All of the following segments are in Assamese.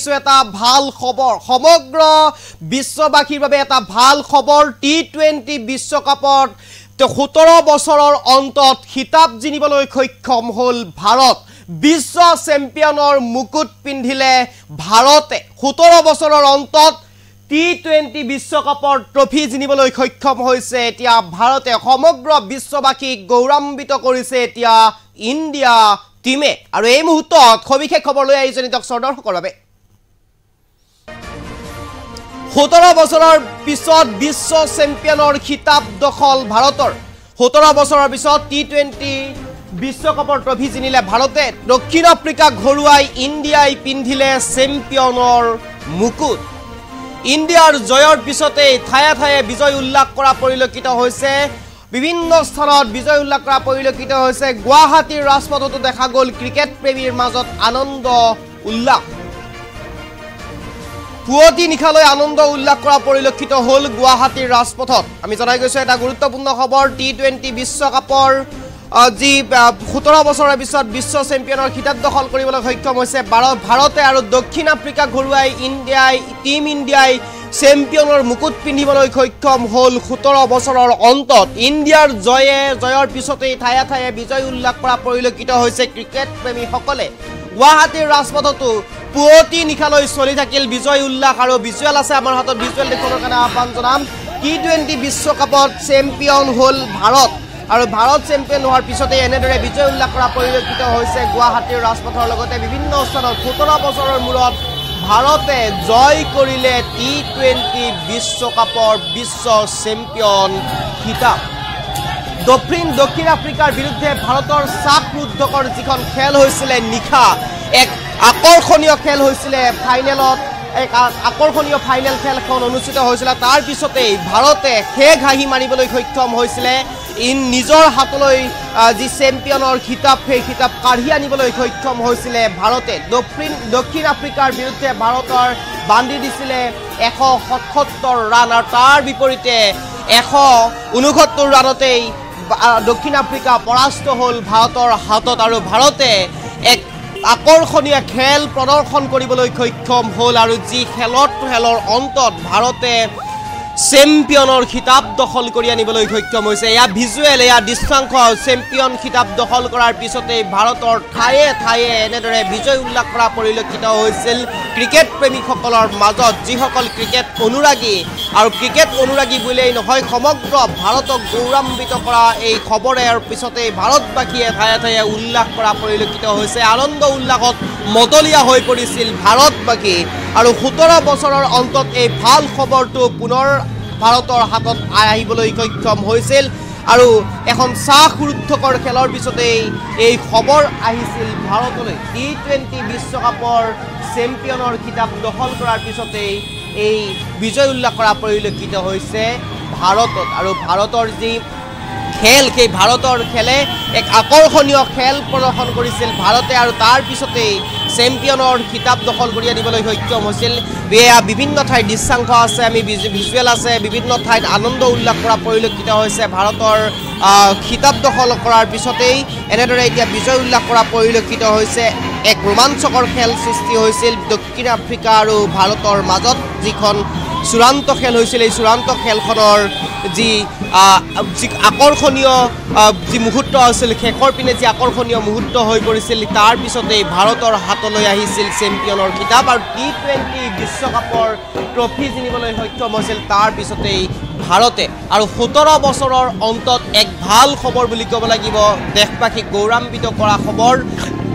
কৰিছো এটা ভাল খবৰ সমগ্ৰ বিশ্ববাসীৰ বাবে এটা ভাল খবৰ টি20 বিশ্বকাপত 17 বছৰৰ অন্তত খিতাপ জিনিবলৈ সক্ষম হল ভাৰত বিশ্ব চেম্পিয়নৰ মুকুট পিন্ধিলে ভাৰতে 17 বছৰৰ অন্তত টি20 বিশ্বকাপৰ ট্ৰফি জিনিবলৈ সক্ষম হৈছে এতিয়া ভাৰতে সমগ্ৰ বিশ্ববাসীক গৌৰৱান্বিত কৰিছে এতিয়া ইণ্ডিয়া টিমে আৰু এই মুহূৰ্তত সবিশেষ খবৰ লৈ আহিছে দৰ্শক দৰ্শকৰ বাবে 17 বছৰৰ পিছত বিশ্ব চেম্পিয়নৰ খিতাপ দখল ভাৰতৰ 17 বছৰৰ পিছত টি20 বিশ্বকাপৰ ট্ৰফি জিনিলে ভাৰতে দক্ষিণ আফ্ৰিকা ঘৰুৱাই ইণ্ডিয়াই পিন্ধিলে চেম্পিয়নৰ মুকুট ইণ্ডিয়াৰ জয়ৰ পিছতে ঠায়ে ঠায়ে বিজয় উল্লাস কৰা পৰিলক্ষিত হৈছে বিভিন্ন স্থানত বিজয় উল্লাস কৰা পৰিলক্ষিত হৈছে গুৱাহাটীৰ ৰাজপথতো দেখা গ'ল ক্ৰিকেট প্ৰেমীৰ মাজত আনন্দ উল্লাস পুৱতি নিশালৈ আনন্দ উল্লাস কৰা পৰিলক্ষিত হ'ল গুৱাহাটীৰ ৰাজপথত আমি জনাই গৈছো এটা গুৰুত্বপূৰ্ণ খবৰ টি20 বিশ্বকাপৰ যি 17 বছৰৰ পিছত বিশ্ব চেম্পিয়নৰ খিতাপ দখল কৰিবলৈ সক্ষম হৈছে ভাৰতে আৰু দক্ষিণ আফ্ৰিকা ঘৰুৱাই টিম ইণ্ডিয়াই চেম্পিয়নৰ মুকুট পিন্ধিবলৈ সক্ষম হল 17 বছৰৰ অন্তত ইণ্ডিয়াৰ জয়ৰ পিছতে ঠায়ে ঠায়ে বিজয় উল্লাস কৰা পৰিলক্ষিত হৈছে ক্ৰিকেট প্ৰেমীসকলে গুৱাহাটীৰ ৰাজপথতো পুৱতি নিশালৈ চলি থাকিল বিজয় উল্লাস আৰু ভিজুৱেল আছে আমাৰ হাতত ভিজুৱেল দেখুৱাৰ কাৰণে আহ্বান জনাম টি20 বিশ্বকাপত চেম্পিয়ন হল ভাৰত আৰু ভাৰত চেম্পিয়ন হোৱাৰ পিছতে এনেদৰে বিজয় উল্লাস কৰা পৰিলক্ষিত হৈছে গুৱাহাটীৰ ৰাজপথৰ লগতে বিভিন্ন স্থানত 17 বছৰৰ মূৰত ভাৰতে জয় কৰিলে টি20 বিশ্বকাপৰ বিশ্ব চেম্পিয়ন খিতাপ দক্ষিণ আফ্ৰিকাৰ বিৰুদ্ধে ভাৰতৰ চাকৰুদ্ধকৰ যিখন খেল হৈছিল নিশা এক আকৰ্ষণীয় খেল হৈছিল ফাইনেলত এক আকৰ্ষণীয় ফাইনেল খেলখন অনুষ্ঠিত হৈছিল তাৰ পিছতে ভাৰতে শেষ হাঁহি মাৰিবলৈ সক্ষম হৈছিল নিজৰ হাতলৈ যি চেম্পিয়নৰ খিতাপ সেই খিতাপ কাঢ়ি আনিবলৈ সক্ষম হৈছিল ভাৰতে দক্ষিণ আফ্ৰিকাৰ বিৰুদ্ধে ভাৰতৰ বান্ধি দিছিল 177 ৰান আৰু তাৰ বিপৰীতে 169 ৰানতেই দক্ষিণ আফ্ৰিকা পৰাস্ত হল ভাৰতৰ হাতত আৰু ভাৰতে এক আকৰ্ষণীয় খেল প্ৰদৰ্শন কৰিবলৈ সক্ষম হল আৰু যি খেলৰ অন্তত ভাৰতে চেম্পিয়নৰ খিতাপ দখল কৰি আনিবলৈ সক্ষম হৈছে এয়া ভিজুৱেল এয়া দৃশ্যাংশ চেম্পিয়ন খিতাপ দখল কৰাৰ পিছতে ভাৰতৰ ঠায়ে ঠায়ে এনেদৰে বিজয় উল্লাস কৰা পৰিলক্ষিত হৈছিল ক্ৰিকেট প্ৰেমীসকলৰ মাজত যিসকল ক্ৰিকেট অনুৰাগী আৰু ক্ৰিকেট অনুৰাগী বুলিয়েই নহয় সমগ্ৰ ভাৰতক গৌৰৱান্বিত কৰা এই খবৰৰ পিছতে ভাৰতবাসীয়ে ঠায়ে ঠায়ে উল্লাস কৰা পৰিলক্ষিত হৈছে আনন্দ উল্লাসত মতলীয়া হৈ পৰিছিল ভাৰতবাসী আৰু 17 বছৰৰ অন্তত এই ভাল খবৰটো পুনৰ ভাৰতৰ হাতত আহিবলৈ সক্ষম হৈছিল আৰু এখন চাকৰুদ্ধকৰ খেলৰ পিছতে এই খবৰ আহিছিল ভাৰতলৈ টি20 বিশ্বকাপৰ চেম্পিয়নৰ খিতাপ দখল কৰাৰ পিছতে এই বিজয় উল্লাস কৰা পৰিলক্ষিত হৈছে ভাৰতত আৰু ভাৰতৰ যি খেল সেই ভাৰতৰ খেলে এক আকৰ্ষণীয় খেল প্ৰদৰ্শন কৰিছিল ভাৰতে আৰু তাৰ পিছতে চেম্পিয়নৰ খিতাপ দখল কৰি আনিবলৈ সক্ষম হৈছিল বিভিন্ন ঠাইত দৃশ্যাংশ আছে আমি ভিজুৱেল আছে বিভিন্ন ঠাইত আনন্দ উল্লাস কৰা পৰিলক্ষিত হৈছে ভাৰতৰ খিতাপ দখল কৰাৰ পিছতেই এনেদৰে এতিয়া বিজয় উল্লাস কৰা পৰিলক্ষিত হৈছে এক ৰোমাঞ্চকৰ খেল সৃষ্টি হৈছিল দক্ষিণ আফ্ৰিকা আৰু ভাৰতৰ মাজত যিখন চূড়ান্ত খেল হৈছিল এই চূড়ান্ত খেলখনৰ যি আকৰ্ষণীয় যি মুহূৰ্ত আছিল শেষৰ পিনে যি আকৰ্ষণীয় মুহূৰ্ত হৈ পৰিছিল তাৰ পিছতে ভাৰতৰ হাতলৈ আহিছিল চেম্পিয়নৰ খিতাপ আৰু টি20 বিশ্বকাপৰ ট্ৰফি জিনিবলৈ সক্ষম হৈছিল তাৰ পিছতেই ভাৰতে আৰু 17 বছৰৰ অন্তত এক ভাল খবৰ বুলি ক'ব লাগিব দেশবাসীক গৌৰৱান্বিত কৰা খবৰ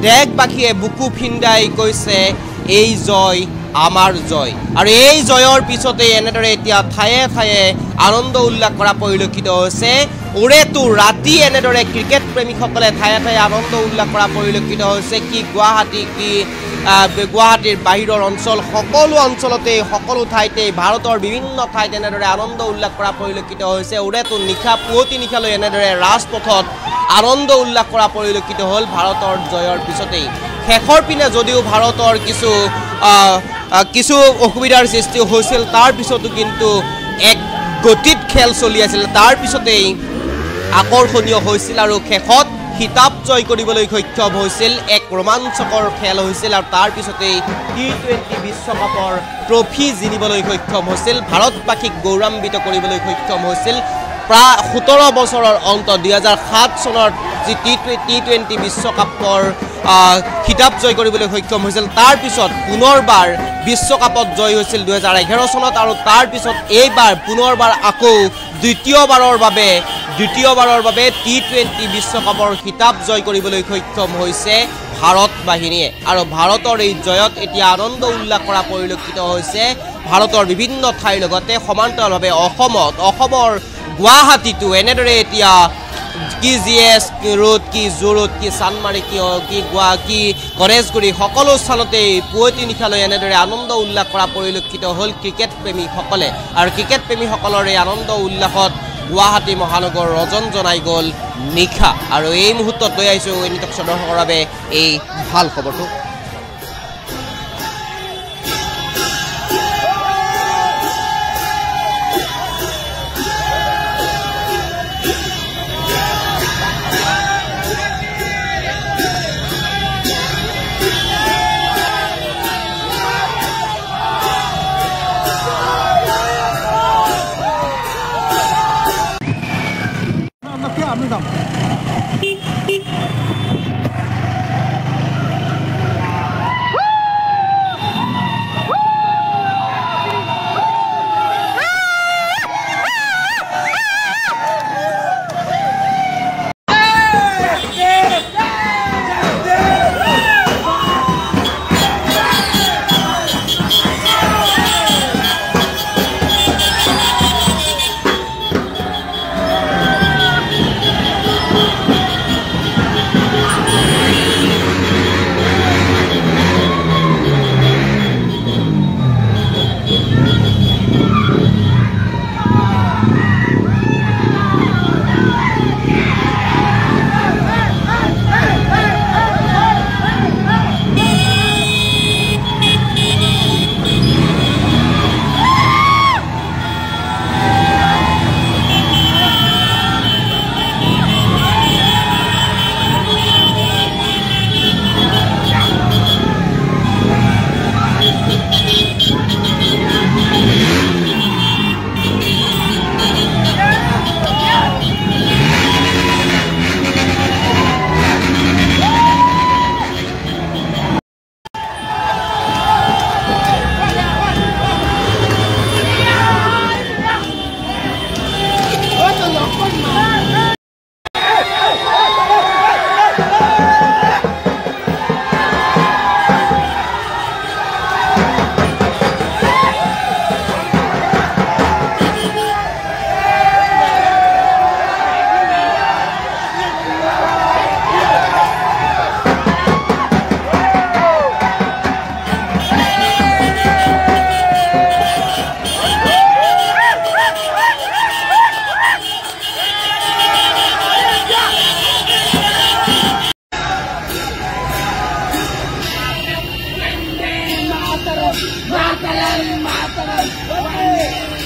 দেশবাসীয়ে বুকু ফিন্দাই কৈছে এই জয় আমাৰ জয় আৰু এই জয়ৰ পিছতে এনেদৰে এতিয়া ঠায়ে ঠায়ে আনন্দ উল্লাস কৰা পৰিলক্ষিত হৈছে ওৰেতো ৰাতি এনেদৰে ক্ৰিকেট প্ৰেমীসকলে ঠায়ে ঠায়ে আনন্দ উল্লাস কৰা পৰিলক্ষিত হৈছে কি গুৱাহাটীৰ বাহিৰৰ অঞ্চল সকলো অঞ্চলতে সকলো ঠাইতে ভাৰতৰ বিভিন্ন ঠাইত এনেদৰে আনন্দ উল্লাস কৰা পৰিলক্ষিত হৈছে ওৰেতো নিশা পুৱতি নিশালৈ এনেদৰে ৰাজপথত আনন্দ উল্লাস কৰা পৰিলক্ষিত হ'ল ভাৰতৰ জয়ৰ পিছতেই শেষৰ পিনে যদিও ভাৰতৰ কিছু অসুবিধাৰ সৃষ্টি হৈছিল তাৰ পিছতো কিন্তু এক গতিত খেল চলি আছিল তাৰ পিছতেই আকৰ্ষণীয় হৈছিল আৰু শেষত খিতাপ জয় কৰিবলৈ সক্ষম হৈছিল এক ৰোমাঞ্চকৰ খেল হৈছিল আৰু তাৰ পিছতেই টি20 বিশ্বকাপৰ ট্ৰফি জিনিবলৈ সক্ষম হৈছিল ভাৰতবাসীক গৌৰৱান্বিত কৰিবলৈ সক্ষম হৈছিল প্ৰায় 17 বছৰৰ অন্ত 2007 চনৰ যি টি20 বিশ্বকাপৰ খিতাপ জয় কৰিবলৈ সক্ষম হৈছিল তাৰ পিছত পুনৰবাৰ বিশ্বকাপত জয় হৈছিল 2011 চনত আৰু তাৰ পিছত এইবাৰ পুনৰবাৰ আকৌ দ্বিতীয়বাৰৰ বাবে টি20 বিশ্বকাপৰ খিতাপ জয় কৰিবলৈ সক্ষম হৈছে ভাৰত বাহিনীয়ে আৰু ভাৰতৰ এই জয়ত এতিয়া আনন্দ উল্লাস কৰা পৰিলক্ষিত হৈছে ভাৰতৰ বিভিন্ন ঠাইৰ লগতে সমান্তৰালভাৱে অসমৰ গুৱাহাটীতো এনেদৰে এতিয়া কি জিএছ ৰোড কি জোৰোড কি চানমাৰী কি গণেশগুৰি সকলো স্থানতে পুৱতি নিশালৈ এনেদৰে আনন্দ উল্লাস কৰা পৰিলক্ষিত হ'ল ক্ৰিকেট প্ৰেমীসকলে আৰু ক্ৰিকেট প্ৰেমীসকলৰ এই আনন্দ উল্লাসত গুৱাহাটী মহানগৰ ৰজন জনাই গ'ল নিশা আৰু এই মুহূৰ্তত লৈ আহিছোঁ এনিটক দৰ্শকৰ বাবে এই ভাল খবৰটো Mataram!